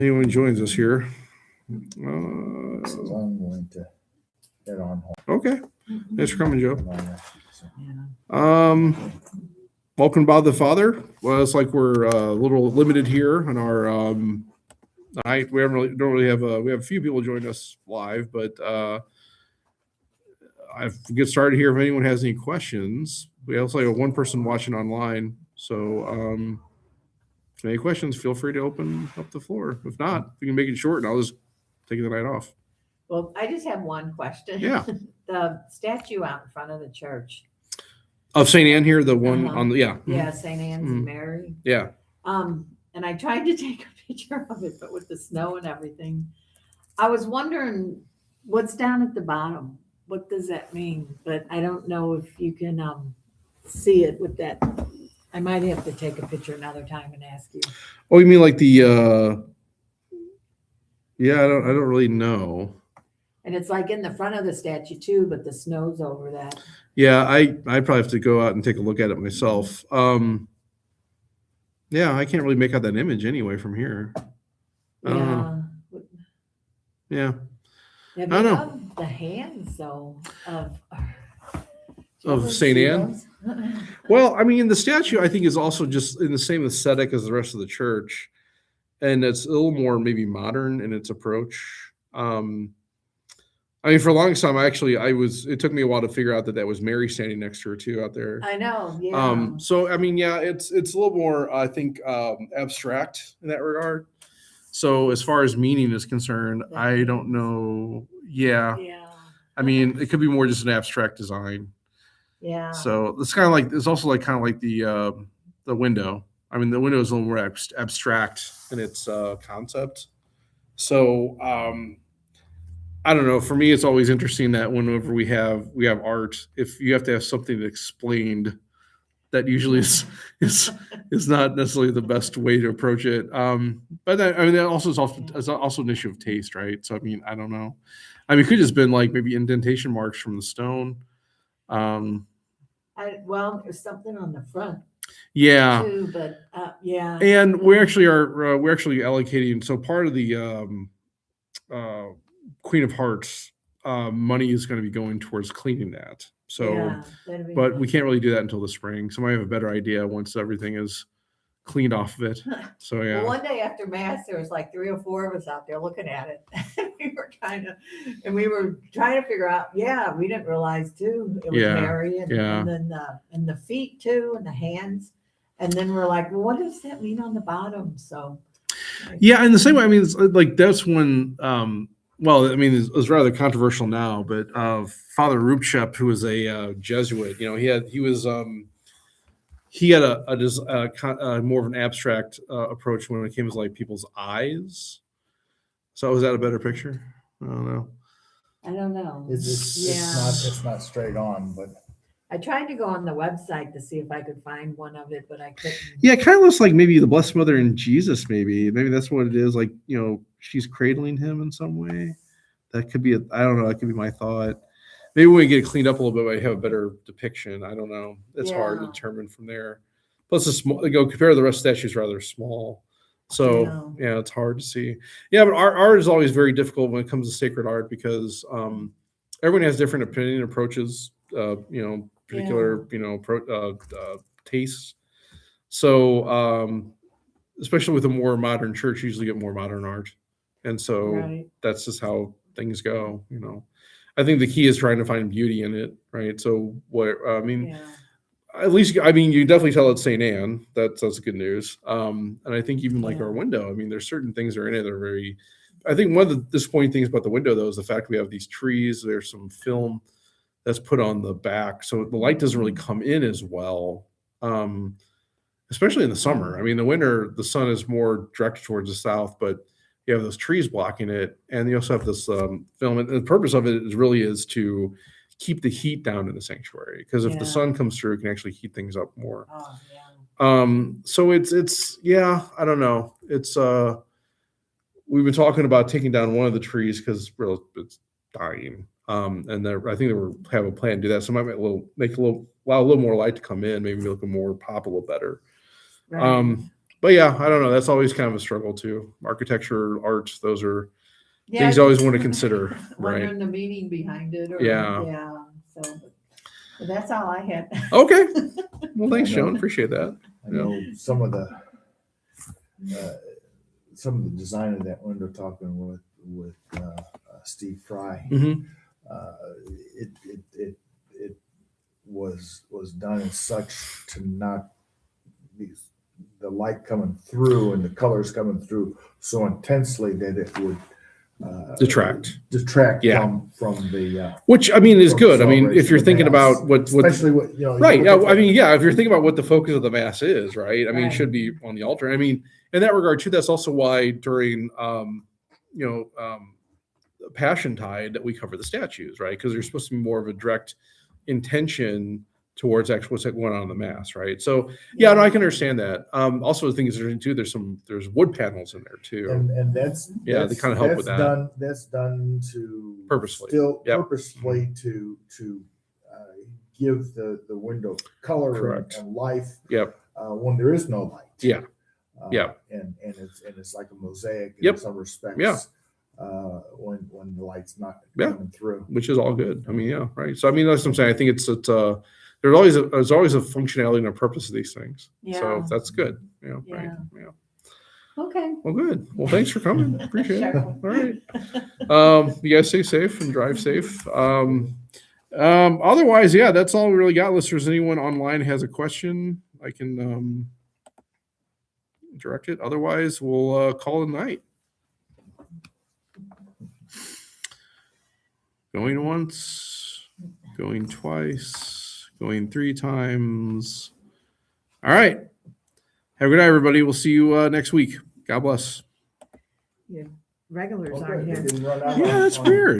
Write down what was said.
anyone joins us here. So I'm going to get on hold. Okay. Thanks for coming, Joe. Yeah. Welcome, Bob the Father. Well, it's like we're a little limited here on our night. We don't really have we have a few people join us live, but I get started here. If anyone has any questions, we also have one person watching online. So, any questions? Feel free to open up the floor. If not, we can make it short, and I'll just take the night off. Well, I just have one question. Yeah. The statue out in front of the church. Of St. Anne here, the one Uh-huh. on the Yeah, St. Anne's Mhm. and Mary. Yeah. And I tried to take a picture of it, but with the snow and everything, I was wondering what's down at the bottom. What does that mean? But I don't know if you can see it with that. I might have to take a picture another time and ask you. Oh, you mean like the? Yeah, I don't really know. And it's like in the front of the statue too, but the snow's over that. Yeah, I probably have to go out and take a look at it myself. Yeah, I can't really make out that image anyway from here. I don't know. Yeah. Yeah, I don't know. love the hands though of St. Anne? Well, I mean, the statue I think is also just in the same aesthetic as the rest of the church, and it's a little more maybe modern in its approach. I mean, for a long time, it took me a while to figure out that was Mary standing next to her too out there. I know, yeah. So I mean, yeah, it's a little more, I think, abstract in that regard. So as far as meaning is concerned, I don't know. Yeah, Yeah. I mean, it could be more just an abstract design. Yeah. So it's kind of like the window. I mean, the window is a little more abstract in its concept. So I don't know. For me, it's always interesting that whenever we have art, if you have to have something explained, that usually is not necessarily the best way to approach it. But that also is also an issue of taste, right? So I mean, I don't know. I mean, it could just been like maybe indentation marks from the stone. There's something on the front Yeah. too, but yeah. And we actually are we're actually allocating. So part of the Queen of Hearts money is going to be going towards cleaning that. So, Yeah, but we can't really do that until the spring. So I might have a better idea once everything is cleaned off of it. So yeah. Well, one day after mass, there was like 3 or 4 of us out there looking at it. we were trying to figure out. Yeah, we didn't realize too. It was Mary, and then the feet too, and the hands. And then we're like, well, what does that mean on the bottom? So. Yeah, in the same way, I mean, it's like that's when. Well, I mean, it's rather controversial now, but Father Rupchep, who was a Jesuit, he had a more of an abstract approach when it came to like people's eyes. So was that a better picture? I don't know. It's not straight on, but I tried to go on the website to see if I could find one of it, but I couldn't. Yeah, it kind of looks like maybe the Blessed Mother and Jesus. Maybe that's what it is. Like she's cradling him in some way. That could be I don't know. That could be my thought. Maybe when we get it cleaned up a little bit, we have a better depiction. I don't know. It's hard to determine from there. Plus, compare to the rest of the statues, rather small. So yeah, it's hard to see. Yeah, but art is always very difficult when it comes to sacred art because everyone has different opinion approaches. Particular tastes. So especially with a more modern church, you usually get more modern art, and so that's just how things go. I think the key is trying to find beauty in it, right? So at least you definitely tell it's St. Anne. That's good news. And I think even like our window, I mean, there's certain things that are in it that are very. I think one of the disappointing things about the window though is the fact we have these trees. There's some film that's put on the back, so the light doesn't really come in as well, especially in the summer. I mean, the winter, the sun is more directed towards the south, but you have those trees blocking it, and you also have this film. And the purpose of it is to keep the heat down in the sanctuary, because if the sun comes through, it can actually heat things up more. So it's I don't know. It's we've been talking about taking down one of the trees because it's dying. And I think they have a plan to do that. So it might allow a little more light to come in, maybe make it more pop a little better. Right. But yeah, I don't know. That's always kind of a struggle too. Architecture, arts, those are Yeah, things you always want to consider, right? wondering the meaning behind it. Or, Yeah. Yeah. So but that's all I had. Okay. Well, thanks, I know. Joan. Appreciate that. I know some of the design of that window, talking with Steve Fry, Mhm. it was done as such to not be the light coming through and the colors coming through so intensely that it would Detract. Yeah. from the Which I mean is From good. I mean, if celebration you're of thinking mass. about what especially what you know. you right. look Yeah. at I the- mean, yeah, if you're thinking about what the focus of the mass is, right? I mean, it Right. should be on the altar. I mean, in that regard too, that's also why during Passion Tide that we cover the statues, right? Because there's supposed to be more of a direct intention towards actually what's going on in the mass, right? So yeah, no, I can understand that. Also, the thing is, there's wood panels in there too. and that's Yeah, they that's- kinda help with that's that. That's done to Purposely. still Yep. purposely to give the window color Correct. and life Yep. when there is no light. Yeah. Yeah. and it's like a mosaic in Yep. some respects. Yeah. When the light's not Yeah. coming through. Which is all good. I mean, yeah, right. So I mean, that's what I'm saying. I think there's always a functionality and a purpose of these things. So Yeah. that's good. Right. Yeah. Yeah. Okay. Well, good. Well, thanks for coming. Appreciate it. Sure. All right. You guys stay safe and drive safe. Otherwise, yeah, that's all we really got. Unless there's anyone online has a question, I can direct it. Otherwise, we'll call it a night. Going once, going twice, going 3 times. All right. Have a good night, everybody. We'll see you next week. God bless. Regulars Okay, aren't they here. didn't run out Yeah, on- that's on- weird.